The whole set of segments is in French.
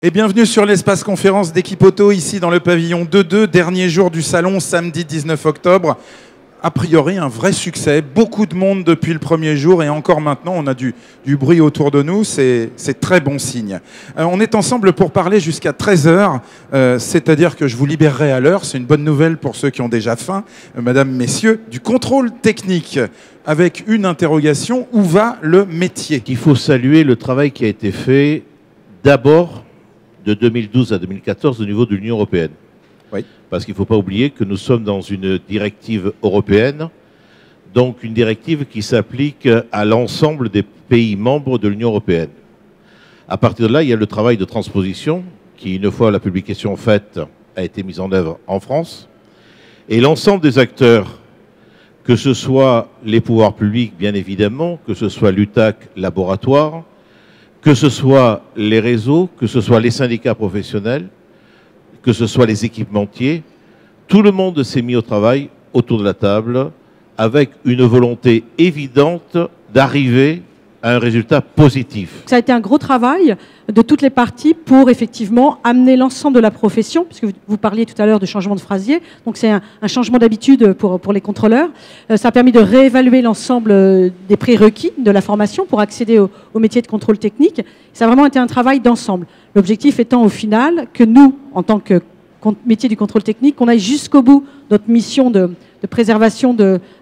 Et bienvenue sur l'espace conférence d'Équipe Auto, ici dans le pavillon 2.2, dernier jour du salon, samedi 19 octobre. A priori, un vrai succès, beaucoup de monde depuis le premier jour et encore maintenant, on a du bruit autour de nous, c'est très bon signe. On est ensemble pour parler jusqu'à 13 h, c'est-à-dire que je vous libérerai à l'heure, c'est une bonne nouvelle pour ceux qui ont déjà faim, mesdames, messieurs, du contrôle technique, avec une interrogation, où va le métier? Il faut saluer le travail qui a été fait d'abord de 2012 à 2014 au niveau de l'Union européenne. Oui. Parce qu'il ne faut pas oublier que nous sommes dans une directive européenne, donc une directive qui s'applique à l'ensemble des pays membres de l'Union européenne. À partir de là, il y a le travail de transposition qui, une fois la publication faite, a été mise en œuvre en France. Et l'ensemble des acteurs, que ce soit les pouvoirs publics, bien évidemment, que ce soit l'UTAC laboratoire, que ce soit les réseaux, que ce soit les syndicats professionnels, que ce soit les équipementiers, tout le monde s'est mis au travail autour de la table avec une volonté évidente d'arriver à un résultat positif. Ça a été un gros travail de toutes les parties pour effectivement amener l'ensemble de la profession, puisque vous parliez tout à l'heure de changement de phrasier, donc c'est un changement d'habitude pour les contrôleurs. Ça a permis de réévaluer l'ensemble des prérequis de la formation pour accéder au métier de contrôle technique. Ça a vraiment été un travail d'ensemble. L'objectif étant au final que nous, en tant que métier du contrôle technique, qu'on aille jusqu'au bout de notre mission de préservation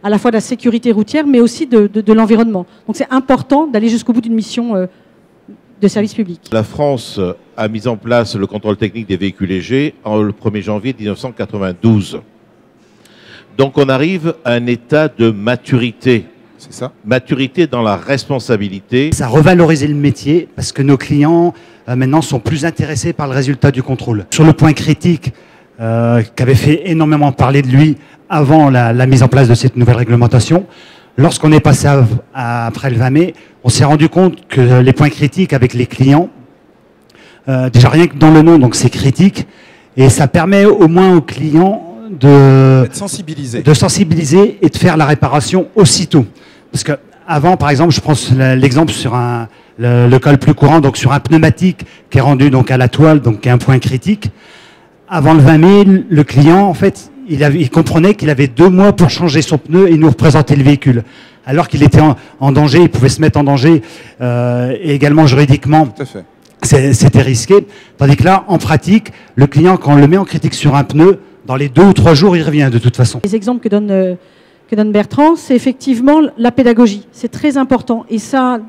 à la fois de la sécurité routière, mais aussi de l'environnement. Donc c'est important d'aller jusqu'au bout d'une mission de service public. La France a mis en place le contrôle technique des véhicules légers le 1er janvier 1992. Donc on arrive à un état de maturité. C'est ça. Maturité dans la responsabilité. Ça a revalorisé le métier parce que nos clients maintenant sont plus intéressés par le résultat du contrôle. Sur le point critique, qu'avait fait énormément parler de lui avant la mise en place de cette nouvelle réglementation, lorsqu'on est passé après le 20 mai, on s'est rendu compte que les points critiques avec les clients, déjà rien que dans le nom, donc c'est critique, et ça permet au moins aux clients de sensibiliser et de faire la réparation aussitôt. Parce que avant, par exemple, je prends l'exemple sur le cas le plus courant, donc sur un pneumatique qui est rendu donc à la toile, donc qui est un point critique. Avant le 20 mai, le client, en fait, il comprenait qu'il avait 2 mois pour changer son pneu et nous représenter le véhicule. Alors qu'il était en danger, il pouvait se mettre en danger, et également juridiquement, c'était risqué. Tandis que là, en pratique, le client, quand on le met en critique sur un pneu, dans les 2 ou 3 jours, il revient de toute façon. Les exemples que donne Bertrand, c'est effectivement la pédagogie. C'est très important. Et ça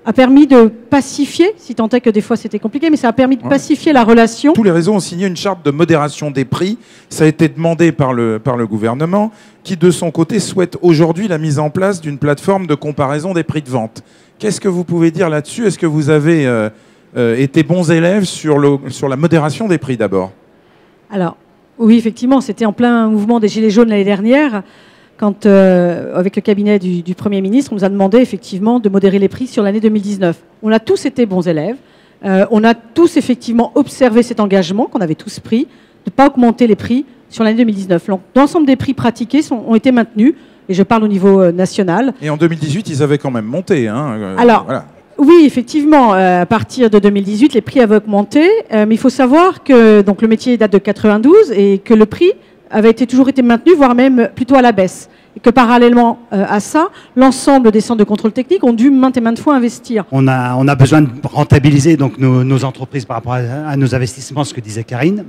a permis de pacifier, si tant est que des fois c'était compliqué, mais ça a permis de pacifier la relation. Tous les réseaux ont signé une charte de modération des prix. Ça a été demandé par le gouvernement, qui de son côté souhaite aujourd'hui la mise en place d'une plateforme de comparaison des prix de vente. Qu'est-ce que vous pouvez dire là-dessus? Est-ce que vous avez été bons élèves sur la modération des prix d'abord? Alors, oui, effectivement, c'était en plein mouvement des Gilets jaunes l'année dernière, quand, avec le cabinet du Premier ministre, on nous a demandé effectivement de modérer les prix sur l'année 2019. On a tous été bons élèves, on a tous effectivement observé cet engagement qu'on avait tous pris, de ne pas augmenter les prix sur l'année 2019. L'ensemble des prix pratiqués ont été maintenus, et je parle au niveau national. Et en 2018, ils avaient quand même monté. Alors, voilà. Oui, effectivement, à partir de 2018, les prix avaient augmenté, mais il faut savoir que donc, le métier date de 92 et que le prix avait toujours été maintenu, voire même plutôt à la baisse. Et que parallèlement à ça, l'ensemble des centres de contrôle technique ont dû maintes et maintes fois investir. On a besoin de rentabiliser donc, nos entreprises par rapport à nos investissements, ce que disait Karine.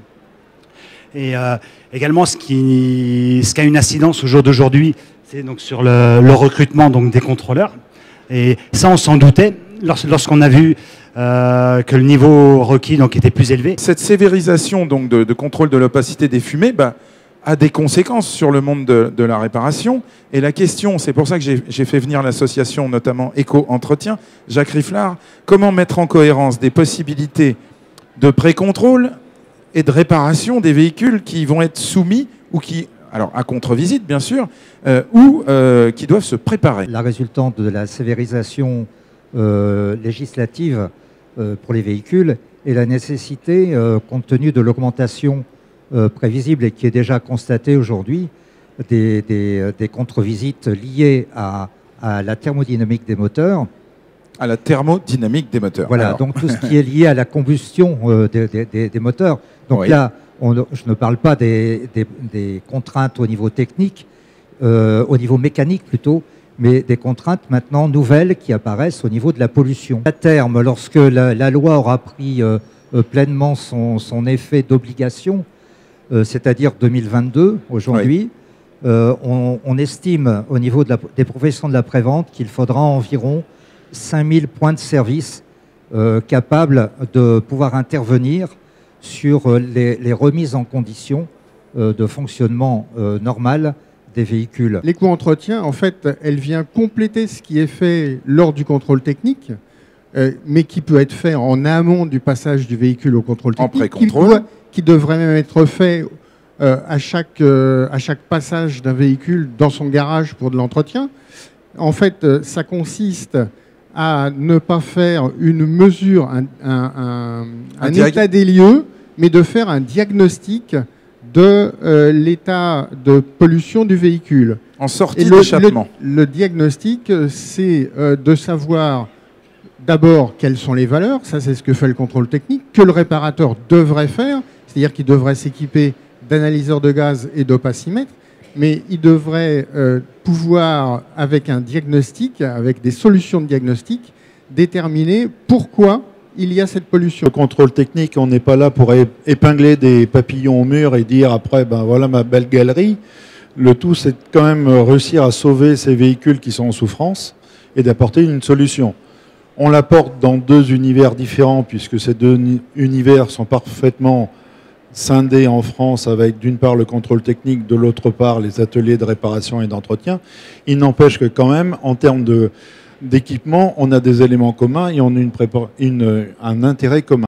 Et également, ce qui a une incidence au jour d'aujourd'hui, c'est donc sur le recrutement donc, des contrôleurs. Et ça, on s'en doutait lorsqu'on a vu que le niveau requis donc, était plus élevé. Cette sévérisation donc, de contrôle de l'opacité des fumées a des conséquences sur le monde de la réparation. Et la question, c'est pour ça que j'ai fait venir l'association, notamment Éco-Entretien, Jacques Rifflard, comment mettre en cohérence des possibilités de pré-contrôle et de réparation des véhicules qui vont être soumis ou qui... alors à contre-visite bien sûr, ou qui doivent se préparer. La résultante de la sévérisation législative pour les véhicules et la nécessité, compte tenu de l'augmentation prévisible et qui est déjà constatée aujourd'hui, des contre-visites liées à la thermodynamique des moteurs, À la thermodynamique des moteurs. Voilà, Alors, donc tout ce qui est lié à la combustion des moteurs. Donc Oui. là, je ne parle pas des contraintes au niveau technique, au niveau mécanique plutôt, mais des contraintes maintenant nouvelles qui apparaissent au niveau de la pollution. À terme, lorsque la loi aura pris pleinement son effet d'obligation, c'est-à-dire 2022 aujourd'hui, on estime au niveau des professions de la prévente qu'il faudra environ 5000 points de service capables de pouvoir intervenir sur les remises en condition de fonctionnement normal des véhicules. L'éco-entretien, en fait, elle vient compléter ce qui est fait lors du contrôle technique, mais qui peut être fait en amont du passage du véhicule au contrôle En technique, pré-contrôle. qui devrait même être fait à chaque passage d'un véhicule dans son garage pour de l'entretien. En fait, ça consiste à ne pas faire une mesure, un état des lieux, mais de faire un diagnostic de l'état de pollution du véhicule. en sortie d'échappement. Le diagnostic, c'est de savoir d'abord quelles sont les valeurs, ça c'est ce que fait le contrôle technique, que le réparateur devrait faire, c'est-à-dire qu'il devrait s'équiper d'analyseurs de gaz et d'opacimètres, mais il devrait pouvoir, avec un diagnostic, avec des solutions de diagnostic, déterminer pourquoi il y a cette pollution. Le contrôle technique, on n'est pas là pour épingler des papillons au mur et dire après, ben voilà ma belle galerie. Le tout, c'est quand même réussir à sauver ces véhicules qui sont en souffrance et d'apporter une solution. On l'apporte dans deux univers différents puisque ces deux univers sont parfaitement scindés en France avec d'une part le contrôle technique, de l'autre part les ateliers de réparation et d'entretien. Il n'empêche que quand même, en termes d'équipement, on a des éléments communs et on a un intérêt commun.